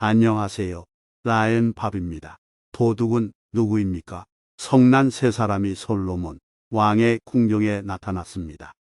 안녕하세요. 라엠밥입니다. 도둑은 누구입니까? 성난 세 사람이 솔로몬 왕의 궁정에 나타났습니다.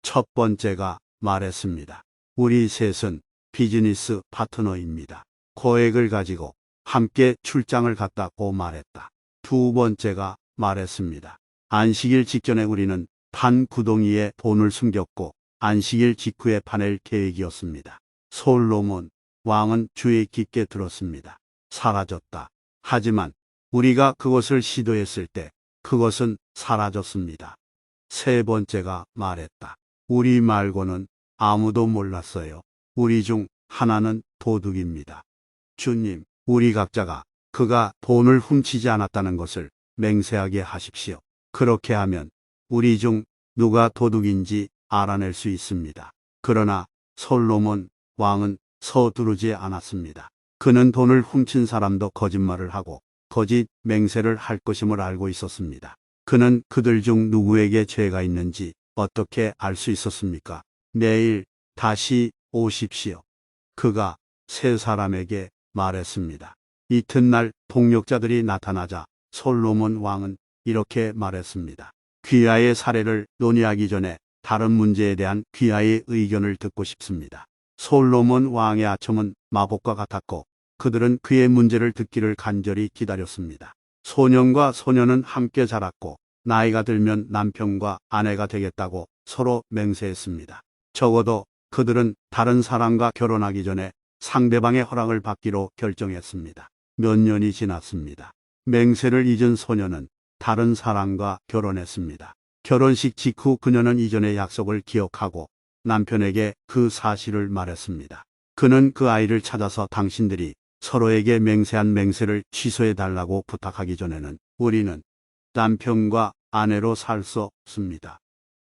첫 번째가 말했습니다. 우리 셋은 비즈니스 파트너입니다. 계획을 가지고 함께 출장을 갔다고 말했다. 두 번째가 말했습니다. 안식일 직전에 우리는 판 구덩이에 돈을 숨겼고 안식일 직후에 파낼 계획이었습니다. 솔로몬 왕은 주의 깊게 들었습니다. 사라졌다. 하지만 우리가 그것을 시도했을 때 그것은 사라졌습니다. 세 번째가 말했다. 우리 말고는 아무도 몰랐어요. 우리 중 하나는 도둑입니다. 주님, 우리 각자가 그가 돈을 훔치지 않았다는 것을 맹세하게 하십시오. 그렇게 하면 우리 중 누가 도둑인지 알아낼 수 있습니다. 그러나 솔로몬 왕은 서두르지 않았습니다. 그는 돈을 훔친 사람도 거짓말을 하고 거짓 맹세를 할 것임을 알고 있었습니다. 그는 그들 중 누구에게 죄가 있는지 어떻게 알 수 있었습니까? 내일 다시 오십시오. 그가 세 사람에게 말했습니다. 이튿날 동력자들이 나타나자 솔로몬 왕은 이렇게 말했습니다. 귀하의 사례를 논의하기 전에 다른 문제에 대한 귀하의 의견을 듣고 싶습니다. 솔로몬 왕의 아첨은 마법과 같았고 그들은 그의 문제를 듣기를 간절히 기다렸습니다. 소년과 소녀는 함께 자랐고 나이가 들면 남편과 아내가 되겠다고 서로 맹세했습니다. 적어도 그들은 다른 사람과 결혼하기 전에 상대방의 허락을 받기로 결정했습니다. 몇 년이 지났습니다. 맹세를 잊은 소녀는 다른 사람과 결혼했습니다. 결혼식 직후 그녀는 이전의 약속을 기억하고 남편에게 그 사실을 말했습니다. 그는 그 아이를 찾아서 당신들이 서로에게 맹세한 맹세를 취소해달라고 부탁하기 전에는 우리는 남편과 아내로 살 수 없습니다.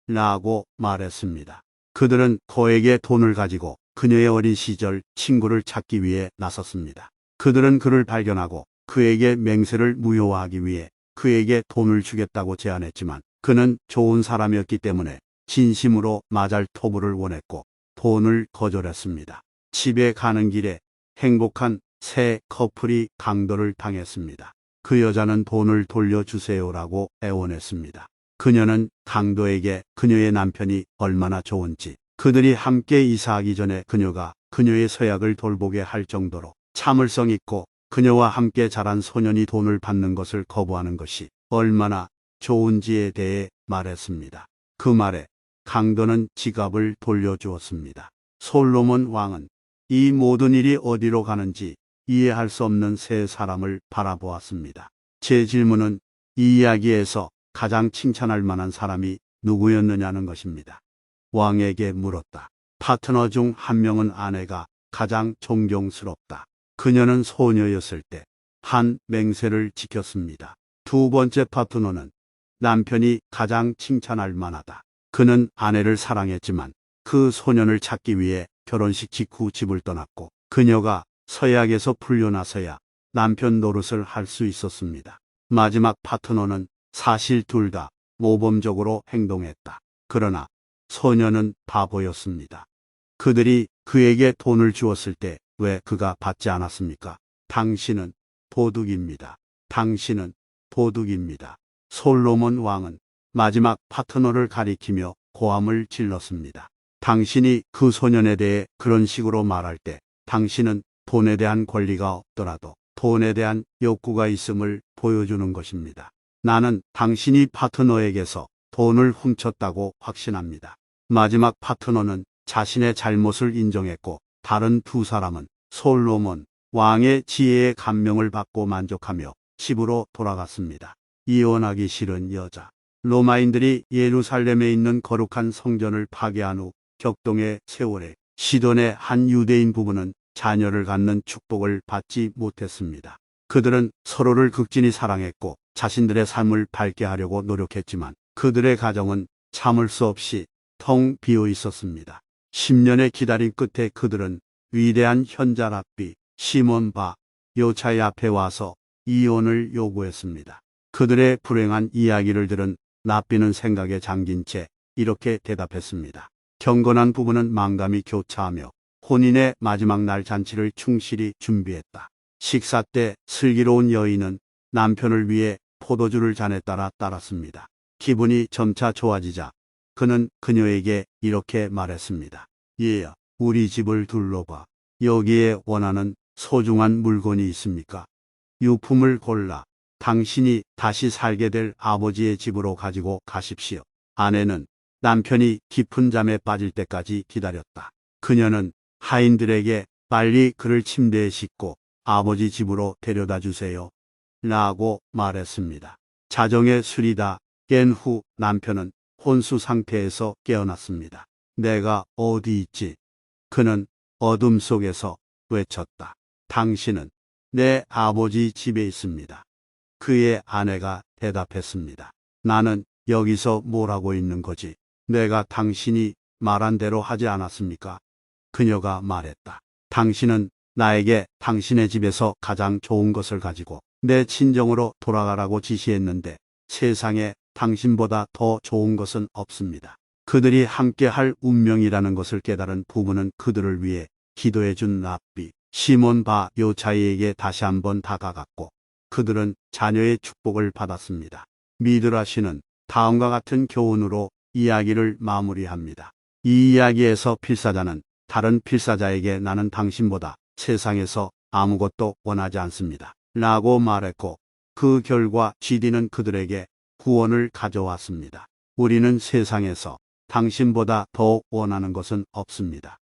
라고 말했습니다. 그들은 그에게 돈을 가지고 그녀의 어린 시절 친구를 찾기 위해 나섰습니다. 그들은 그를 발견하고 그에게 맹세를 무효화하기 위해 그에게 돈을 주겠다고 제안했지만 그는 좋은 사람이었기 때문에 진심으로 마잘 토부를 원했고 돈을 거절했습니다. 집에 가는 길에 행복한 새 커플이 강도를 당했습니다. 그 여자는 돈을 돌려주세요라고 애원했습니다. 그녀는 강도에게 그녀의 남편이 얼마나 좋은지, 그들이 함께 이사하기 전에 그녀가 그녀의 서약을 돌보게 할 정도로 참을성 있고 그녀와 함께 자란 소년이 돈을 받는 것을 거부하는 것이 얼마나 좋은지에 대해 말했습니다. 그 말에 강도는 지갑을 돌려주었습니다. 솔로몬 왕은 이 모든 일이 어디로 가는지 이해할 수 없는 세 사람을 바라보았습니다. 제 질문은 이 이야기에서 가장 칭찬할 만한 사람이 누구였느냐는 것입니다. 왕에게 물었다. 파트너 중 한 명은 아내가 가장 존경스럽다. 그녀는 소녀였을 때 한 맹세를 지켰습니다. 두 번째 파트너는 남편이 가장 칭찬할 만하다. 그는 아내를 사랑했지만 그 소년을 찾기 위해 결혼식 직후 집을 떠났고 그녀가 서약에서 풀려나서야 남편 노릇을 할 수 있었습니다. 마지막 파트너는 사실 둘 다 모범적으로 행동했다. 그러나 소녀는 바보였습니다. 그들이 그에게 돈을 주었을 때 왜 그가 받지 않았습니까? 당신은 도둑입니다. 당신은 도둑입니다. 솔로몬 왕은 마지막 파트너를 가리키며 고함을 질렀습니다. 당신이 그 소년에 대해 그런 식으로 말할 때 당신은 돈에 대한 권리가 없더라도 돈에 대한 욕구가 있음을 보여주는 것입니다. 나는 당신이 파트너에게서 돈을 훔쳤다고 확신합니다. 마지막 파트너는 자신의 잘못을 인정했고 다른 두 사람은 솔로몬 왕의 지혜에 감명을 받고 만족하며 집으로 돌아갔습니다. 이혼하기 싫은 여자. 로마인들이 예루살렘에 있는 거룩한 성전을 파괴한 후 격동의 세월에 시돈의 한 유대인 부부는 자녀를 갖는 축복을 받지 못했습니다. 그들은 서로를 극진히 사랑했고 자신들의 삶을 밝게 하려고 노력했지만 그들의 가정은 참을 수 없이 텅 비어 있었습니다. 10년의 기다림 끝에 그들은 위대한 현자 랍비 시몬 바 요차이 앞에 와서 이혼을 요구했습니다. 그들의 불행한 이야기를 들은 랍비는 생각에 잠긴 채 이렇게 대답했습니다. 경건한 부부는 망감이 교차하며 혼인의 마지막 날 잔치를 충실히 준비했다. 식사 때 슬기로운 여인은 남편을 위해 포도주를 잔에 따라 따랐습니다. 기분이 점차 좋아지자 그는 그녀에게 이렇게 말했습니다. 얘야, 우리 집을 둘러봐. 여기에 원하는 소중한 물건이 있습니까? 유품을 골라 당신이 다시 살게 될 아버지의 집으로 가지고 가십시오. 아내는 남편이 깊은 잠에 빠질 때까지 기다렸다. 그녀는 하인들에게 빨리 그를 침대에 싣고 아버지 집으로 데려다 주세요. 라고 말했습니다. 자정에 술이 다 깬 후 남편은 혼수 상태에서 깨어났습니다. 내가 어디 있지? 그는 어둠 속에서 외쳤다. 당신은 내 아버지 집에 있습니다. 그의 아내가 대답했습니다. 나는 여기서 뭘 하고 있는 거지? 내가 당신이 말한 대로 하지 않았습니까? 그녀가 말했다. 당신은 나에게 당신의 집에서 가장 좋은 것을 가지고 내 친정으로 돌아가라고 지시했는데 세상에 당신보다 더 좋은 것은 없습니다. 그들이 함께 할 운명이라는 것을 깨달은 부부는 그들을 위해 기도해 준 랍비 시몬 바 요차이에게 다시 한번 다가갔고 그들은 자녀의 축복을 받았습니다. 미드라시는 다음과 같은 교훈으로 이야기를 마무리합니다. 이 이야기에서 필사자는 다른 필사자에게 나는 당신보다 세상에서 아무것도 원하지 않습니다. 라고 말했고 그 결과 GD는 그들에게 구원을 가져왔습니다. 우리는 세상에서 당신보다 더 원하는 것은 없습니다.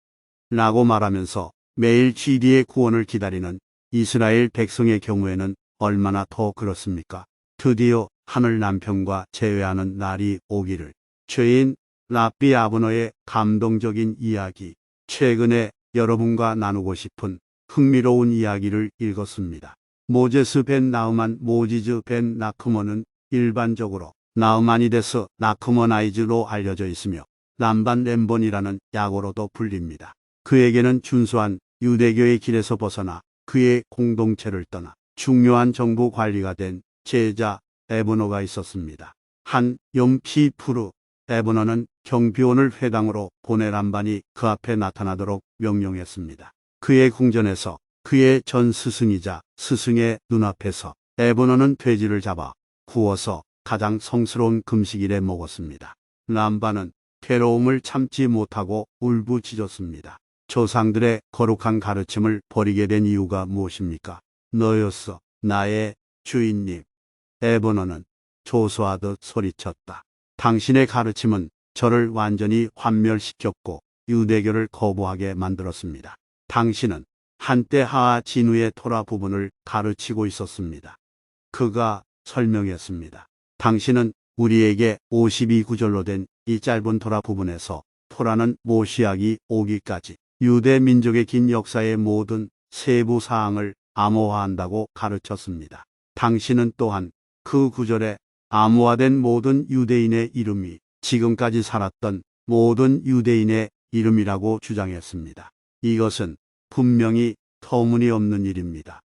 라고 말하면서 매일 GD의 구원을 기다리는 이스라엘 백성의 경우에는 얼마나 더 그렇습니까? 드디어 하늘 남편과 재회하는 날이 오기를. 죄인 랍비 아브너의 감동적인 이야기. 최근에 여러분과 나누고 싶은 흥미로운 이야기를 읽었습니다. 모제스 벤 나흐만 모지즈 벤 나크먼은 일반적으로 나흐마니데스 나크머나이즈로 알려져 있으며 람반 렘본이라는 약어로도 불립니다. 그에게는 준수한 유대교의 길에서 벗어나 그의 공동체를 떠나 중요한 정부 관리가 된 제자 에브너가 있었습니다. 한 염피푸르 에브너는 경비원을 회당으로 보내 람반이 그 앞에 나타나도록 명령했습니다. 그의 궁전에서 그의 전 스승이자 스승의 눈앞에서 에브너는 돼지를 잡아 구워서 가장 성스러운 금식일에 먹었습니다. 람반은 괴로움을 참지 못하고 울부짖었습니다. 조상들의 거룩한 가르침을 버리게 된 이유가 무엇입니까? 너였어, 나의 주인님. 에브너는 조소하듯 소리쳤다. 당신의 가르침은 저를 완전히 환멸시켰고 유대교를 거부하게 만들었습니다. 당신은 한때 하하 진우의 토라 부분을 가르치고 있었습니다. 그가 설명했습니다. 당신은 우리에게 52구절로 된 이 짧은 토라 부분에서 토라는 모시아기 오기까지 유대 민족의 긴 역사의 모든 세부 사항을 암호화한다고 가르쳤습니다. 당신은 또한 그 구절에 암호화된 모든 유대인의 이름이 지금까지 살았던 모든 유대인의 이름이라고 주장했습니다. 이것은 분명히 터무니없는 일입니다.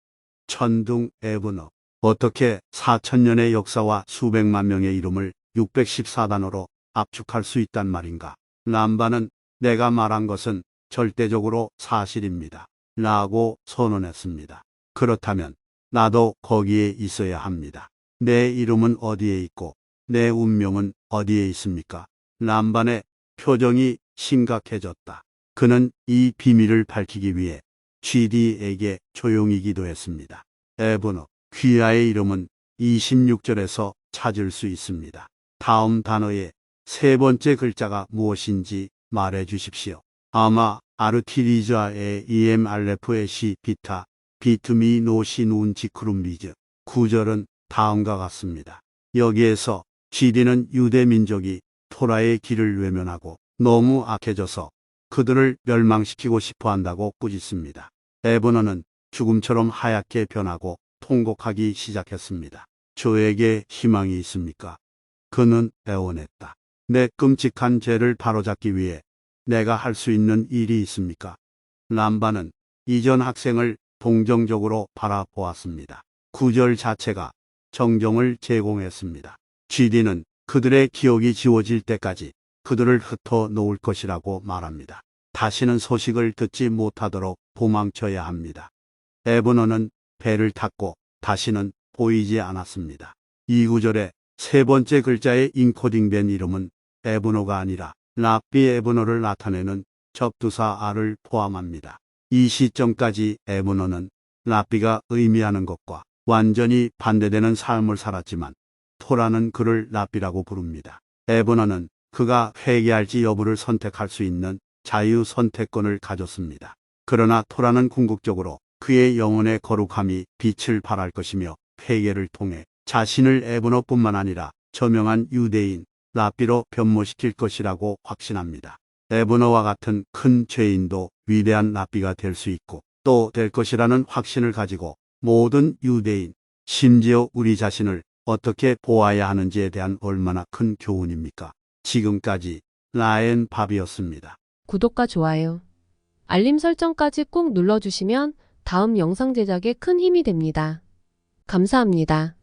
천둥 에브너. 어떻게 4000년의 역사와 수백만 명의 이름을 614단어로 압축할 수 있단 말인가? 람반은 내가 말한 것은 절대적으로 사실입니다. 라고 선언했습니다. 그렇다면 나도 거기에 있어야 합니다. 내 이름은 어디에 있고 내 운명은 어디에 있습니까? 람반의 표정이 심각해졌다. 그는 이 비밀을 밝히기 위해 GD에게 조용히 기도했습니다. 에브너, 귀하의 이름은 26절에서 찾을 수 있습니다. 다음 단어의 세 번째 글자가 무엇인지 말해 주십시오. 아마 아르티리자의 EM 알레프의 시 비타 비트미 노시 눈 지크룸 리즈. 구절은 다음과 같습니다. 여기에서 GD는 유대 민족이 토라의 길을 외면하고 너무 악해져서 그들을 멸망시키고 싶어 한다고 꾸짖습니다. 에브너는 죽음처럼 하얗게 변하고 통곡하기 시작했습니다. 저에게 희망이 있습니까? 그는 애원했다. 내 끔찍한 죄를 바로잡기 위해 내가 할 수 있는 일이 있습니까? 람반은 이전 학생을 동정적으로 바라보았습니다. 구절 자체가 정정을 제공했습니다. GD는 그들의 기억이 지워질 때까지 그들을 흩어 놓을 것이라고 말합니다. 다시는 소식을 듣지 못하도록 도망쳐야 합니다. 에브너는 배를 탔고 다시는 보이지 않았습니다. 이 구절의 세 번째 글자의 인코딩된 이름은 에브너가 아니라 랍비 에브너를 나타내는 접두사 R을 포함합니다. 이 시점까지 에브너는 랍비가 의미하는 것과 완전히 반대되는 삶을 살았지만 토라는 그를 랍비라고 부릅니다. 에브너는 그가 회개할지 여부를 선택할 수 있는 자유 선택권을 가졌습니다. 그러나 토라는 궁극적으로 그의 영혼의 거룩함이 빛을 발할 것이며 회개를 통해 자신을 에브너뿐만 아니라 저명한 유대인 랍비로 변모시킬 것이라고 확신합니다. 에브너와 같은 큰 죄인도 위대한 랍비가 될 수 있고 또 될 것이라는 확신을 가지고 모든 유대인, 심지어 우리 자신을 어떻게 보아야 하는지에 대한 얼마나 큰 교훈입니까? 지금까지 라엔 밥이었습니다. 구독과 좋아요, 알림 설정까지 꼭 눌러주시면 다음 영상 제작에 큰 힘이 됩니다. 감사합니다.